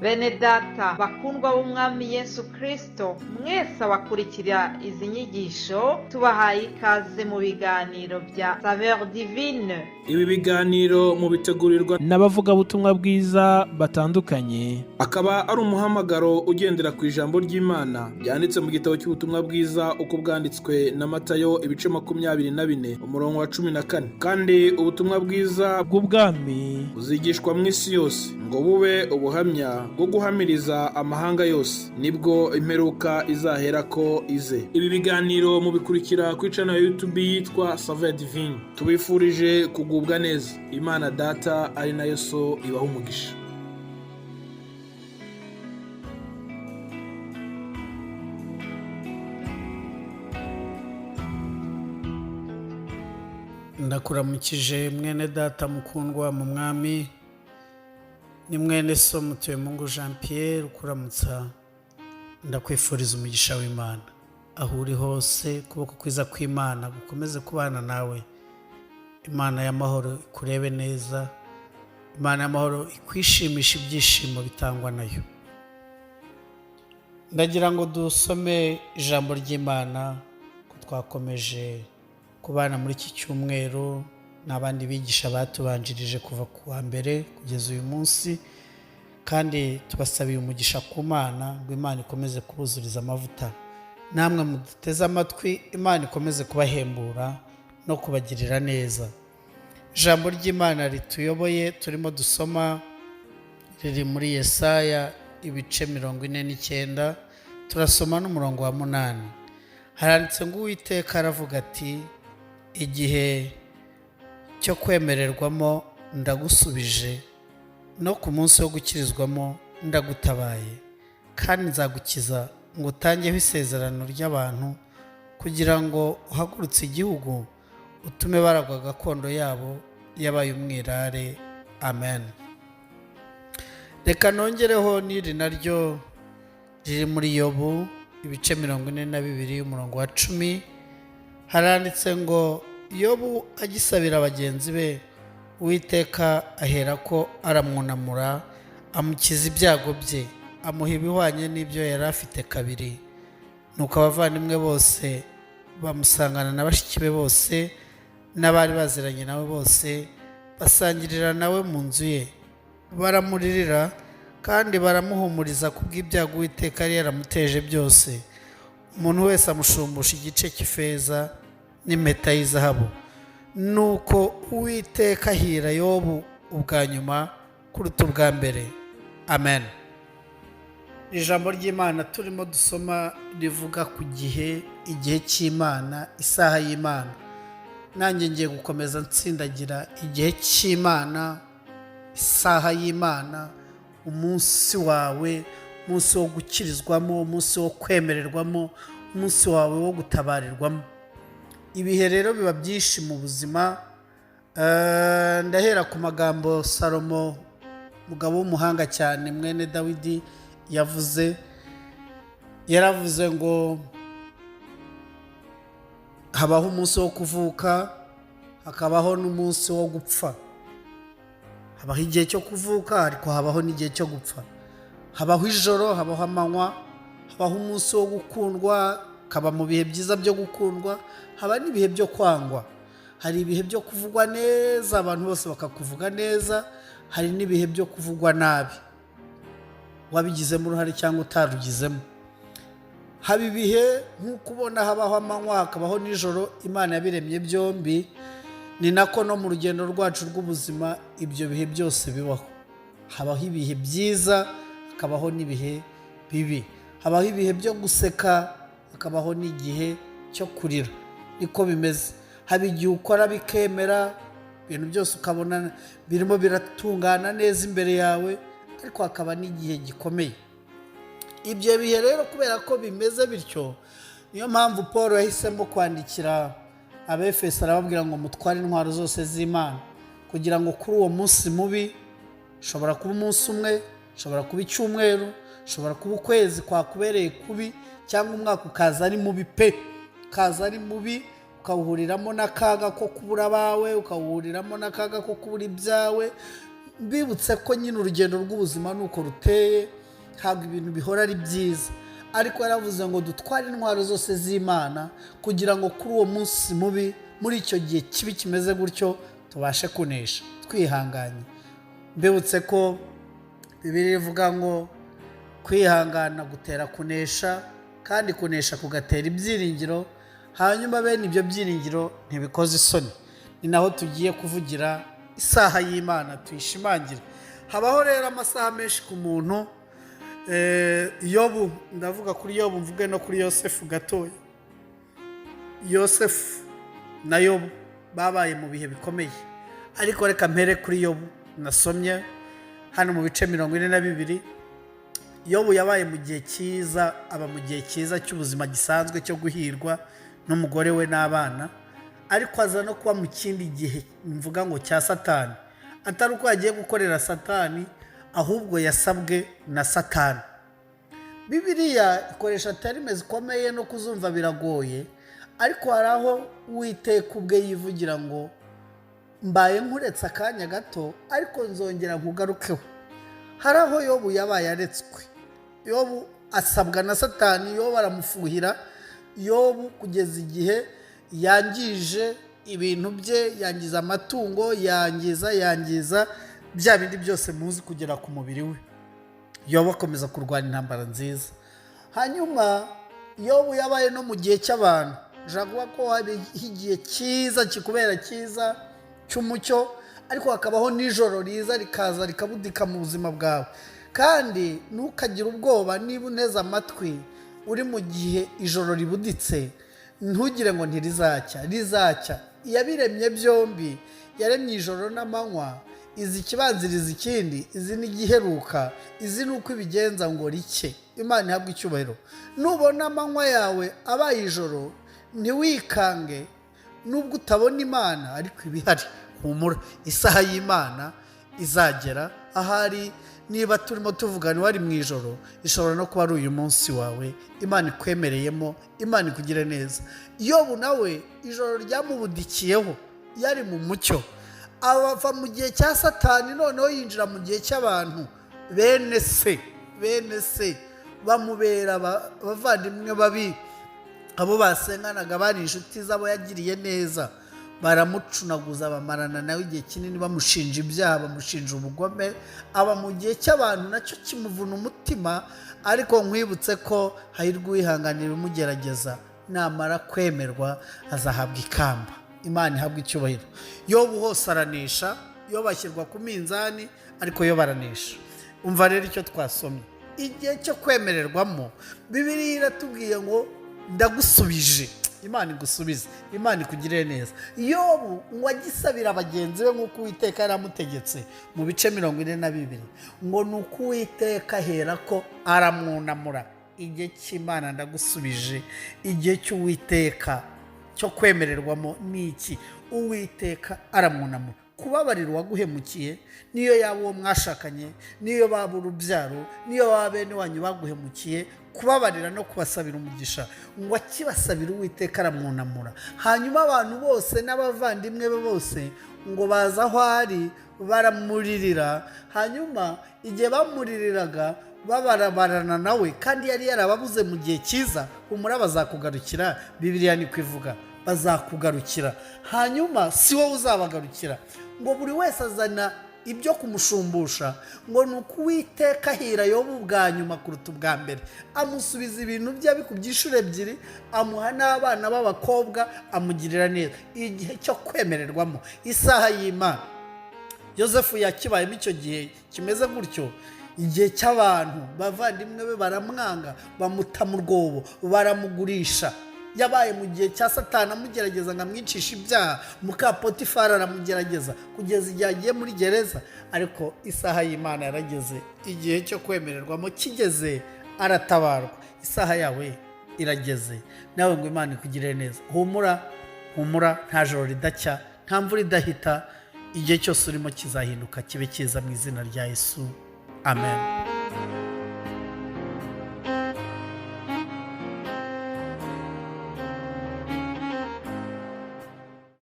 Bene data bakundwa b'umwami Yesu Kristo, mwese abakurikira izi nyigisho tubahaye ikaze mu biganiro bya SAVEUR divine. Ibi biganiro mu bitegurirwa n'abavuga butumwa bwiza batandukanye, akaba ari umuhamagaro ugendera ku ijambo ry'Imana byanditse mu gitabo cy'ubutumwa bwiza uko bwanditswe na Matayo ibice 24 umurongo wa 14. Kandi ubutumwa bwiza bw'ubwami buzigishwa mu isi yose ngo bube ubuhamya bwo guhamiriza amahanga yose, nibwo imperuka izahera ko ize. Ibi biganiro mubikurikira ku channel ya YouTube yitwa SAVEUR divine. Tubifurije kugubwa neza. Imana Data ari nayo So ibaho umugisha. Ndakuramukije mwene data mukundwa mu mwami, ni mwene so MUTUYEMUNGU Jean-Pierre ukuramutsa. Ndakwifuriza umugisha w'Imana aho uri hose, kuboko kwiza kw'Imana gukomeze kubana nawe. Imana y'amahoro ikurebe neza, Imana y'amahoro ikwishimisha ibyishimo bitangwa nayo. Ndagira ngo dusome ijambo ry'Imana ko twakomeje kubana muri iki cyumweru n'abandi bigisha batubanjirije kuva ku wa mbere kugeza uyu munsi, kandi tubasabiye umugisha ku Mana ngo Imana ikomeze kubuzuriza amavuta. Namwe muduteze amatwi, Imana ikomeze kubahembura no kubagirira neza. Ijambo ry'Imana rituyoboye turimo dusoma riri muri Yesaya ibice 49, turasoma n'umurongo wa 8. Haranditse ngo Uwiteka aravuga ati, igihe cyo kwemererwamo ndagusubije, no ku munsi wo gukirizwamo ndagutabaye, kandi nzagukiza ngo utangeho isezerano ry'abantu, kugira ngo uhagurutse igihugu utume baragwa gakondo yabo yabaye umwirare. Amen. Reka nongereho n'iri naryo riri muri Yobu ibice 42 umurongo wa 10. Haranditse ngo Yobu agisabira bagenzi be, Uwiteka ahera ko aramwunamura, amukiza ibyago bye, amuha ibihwanye n'ibyo yari afite kabiri. Nuko abavandimwe bose bamusangana na bashiki be bose n'abari baziranye nawe bose, basangirira nawe mu nzu ye, baramuririra kandi baramuhumuriza kubw'ibyago Uwiteka yari yaramuteje byose. Umuntu wese amushumbusha igice cy'ifeza n'impeta y'izahabu. Nuko Uwiteka ahira Yobu ubwa nyuma kuruta ubwa mbere. Amen. Ijambo ry'Imana turimo dusoma rivuga ku gihe, igihe cy'Imana, isaha y'Imana. Nanjye ngiye gukomeza nsindagira igihe cy'Imana, isaha y'Imana, umunsi wawe, umunsi wo gukirizwamo, umunsi wo kwemererwamo, umunsi wawe wo gutabarirwamo. Ibihe rero biba byinshi mu buzima. Ndahera ku magambo Salomo, umugabo w'umuhanga cyane, mwene Dawidi yavuze. Yaravuze ngo habaho umunsi wo kuvuka, hakabaho n'umunsi wo gupfa. Habaho igihe cyo kuvuka, ariko habaho n'igihe cyo gupfa. Habaho ijoro, habaho amanywa, habaho umunsi wo gukundwa, kaba mu bihe byiza byo gukundwa, haba n'ibihe byo kwangwa. Hari ibihe byo kuvugwa neza, abantu bose bakakuvuga neza. Hari n'ibihe byo kuvugwa nabi, wabigizemo uruhare cyangwa utarugizemo. Haba ibihe nk'uko ubona habaho amanywa, hakabaho nijoro. Imana yabiremye byombi. Ni nako no mu rugendo rwacu rw'ubuzima ibyo bihe byose bibaho. Habaho ibihe byiza, hakabaho n'ibihe bibi. Habaho ibihe byo guseka, hakabaho n'igihe cyo kurira. Niko bimeze. Haba igihe ukora bikemera, ibintu byose ukabona birimo biratungana neza imbere yawe, ariko hakaba n'igihe gikomeye. Ibyo bihe rero kubera ko bimeze bityo, niyo mpamvu Paul yahisemo kwandikira Abefeso arababwira ngo mutware intwaro zose z'Imana, kugira ngo kuri uwo munsi mubi, ushobora kuba umunsi umwe, ushobora kuba icyumweru, ushobora kuba ukwezi kwakubereye kubi, cyangwa umwaka ukaza ari mubi pe, ukaza ari mubi, ukawuhuriramo n'akaga ko kubura abawe, ukawuhuriramo n'akaga ko kubura ibyawe, mbibutse ko nyine urugendo rw'ubuzima nuko ruteye, ntabwo ibintu bihora ari byiza, ariko yaravuze ngo dutware intwaro zose z'Imana kugira ngo kuri uwo munsi mubi, muri icyo gihe kibi kimeze gutyo, tubashe kunesha twihanganye. Mbibutse ko Bibiliya ivuga ngo kwihangana gutera kunesha, kandi kunesha kugatera ibyiringiro, hanyuma bene ibyo byiringiro ntibikoze isoni. Ni naho tugiye kuvugira isaha y'Imana tuyishimangire. Habaho rero amasaha menshi ku muntu. Yobu, ndavuga kuri Yobu, mvuge no kuri Yosefu gatoya. Yosefu na Yobu babaye mu bihe bikomeye, ariko reka mpere kuri Yobu. Nasomye hano mu bice 42. Yobu yabaye mu gihe cyiza, aba mu gihe cyiza cy'ubuzima gisanzwe cyo guhirwa n'umugore we n'abana, ariko aza no kuba mu kindi gihe mvuga ngo cya Satani. Atari uko yagiye gukorera Satani, ahubwo yasabwe na Satani. Bibiliya ikoresha terime zikomeye no kuzumva biragoye, ariko hari aho Uwiteka ubwe yivugira ngo mbaye nkuretse akanya gato, ariko nzongera nkugarukeho. Hari aho Yobu yabaye aretswe. Yobu asabwa na Satani, Yobu aramufuhira. Yobu kugeza igihe yangije ibintu bye, yangiza amatungo, yangiza bya bindi byose muzi kugera ku mubiri we. Yobu akomeza kurwana intambara nziza. Hanyuma Yobu yabaye no mu gihe cy'abantu. Jaguwa ko hari igihe cyiza kikubera cyiza cy'umucyo, ariko hakabaho nijoro riza rikaza rikabudika mu buzima bwawe. Kandi ntukagire ubwoba niba uneze amatwi uri mu gihe ijoro ribuditse, ntugire ngo ntirizacya, rizacya. Yabiremye byombi, yaremye ijoro n'amanywa, izi ikibanziriza ikindi, izi n'igiheruka, izi nuko ibigenza ngo rike. Imana ihabwe icyubahiro. Nubona amanywa yawe abaye ijoro, ntiwikange nubwo utabona Imana, ariko ibihari. Humura, isaha y'Imana izagera. Ahari niba turimo tuvugana wari mu ijoro, ishobora no kuba ari uyu munsi wawe. Imana ikwemereyemo, Imana ikugire neza. Yobu nawe ijoro ryamubudikiyeho, yari mu mucyo, abava mu gihe cya Satani, noneho yinjira mu gihe cy'abantu. Bene se bamubera abavandimwe babi, abo basenganaga bari inshuti z'abo yagiriye neza, baramucunaguza, bamarana nawe igihe kinini, bamushinja ibyaha, bamushinja ubugome. Aba mu gihe cy'abantu, nacyo kimuvuna umutima, ariko nkwibutse ko hahirwa uwihanganira umugerageza, namara kwemerwa azahabwa ikamba. Imana ihabwa icyubahiro. Yobu hose aranesha, Yobu ashyirwa ku minzani, ariko Yobu aranesha. Umva rero icyo twasomye. Igihe cyo kwemererwamo, Bibiliya iratubwiye ngo ndagusubije. Imana igusubize, Imana ikugirire neza. Yobu ngo agisabira bagenzi be nk'uko Uwiteka yaramutegetse mu bice 42, ngo nuko Uwiteka ahera ko aramwunamura. Igihe cy'Imana ndagusubije, igihe cy'Uwiteka cyo kwemererwamo ni iki? Uwiteka aramwunamura. Kubabarira uwaguhemukiye, niyo yaba uwo mwashakanye, niyo baba urubyaro, niyo baba bene wanyu baguhemukiye, kubabarira no kubasabira umugisha. Ngo akibasabira Uwiteka aramwunamura. Hanyuma abantu bose n'abavandimwe be bose ngo baza aho ari, baramuririra. Hanyuma igihe bamuririraga, babarabarana nawe, kandi yari yarababuze mu gihe cyiza. Humura, bazakugarukira. Bibiliya niko ivuga, bazakugarukira. Hanyuma si wowe uzabagarukira. Ngo buri wese azana ibyo kumushumbusha. Ngo nuko Uwiteka ahira Yobu bwa nyuma kuruta ubwa mbere, amusubiza ibintu bye bikubye inshuro ebyiri, amuha n'abana b'abakobwa, amugirira neza. Igihe cyo kwemererwamo, isaha y'Imana. Yosefu yakibayemo icyo gihe kimeze gutyo, igihe cy'abantu, bavandimwe be baramwanga, bamuta mu rwobo, baramugurisha. Yabaye mu gihe cya Satani amugerageza ngo amwicishe ibyaha. Muka Potifari aramugerageza kugeza igihe agiye muri gereza, ariko isaha y'Imana yarageze. Igihe cyo kwemererwamo kigeze, aratabarwa. Isaha yawe irageze, nawe ngo Imana ikugirire neza. Humura, nta joro ridacya, nta mvura idahita. Igihe cyose urimo kizahinduka kibe cyiza mu izina rya Yesu. Amen.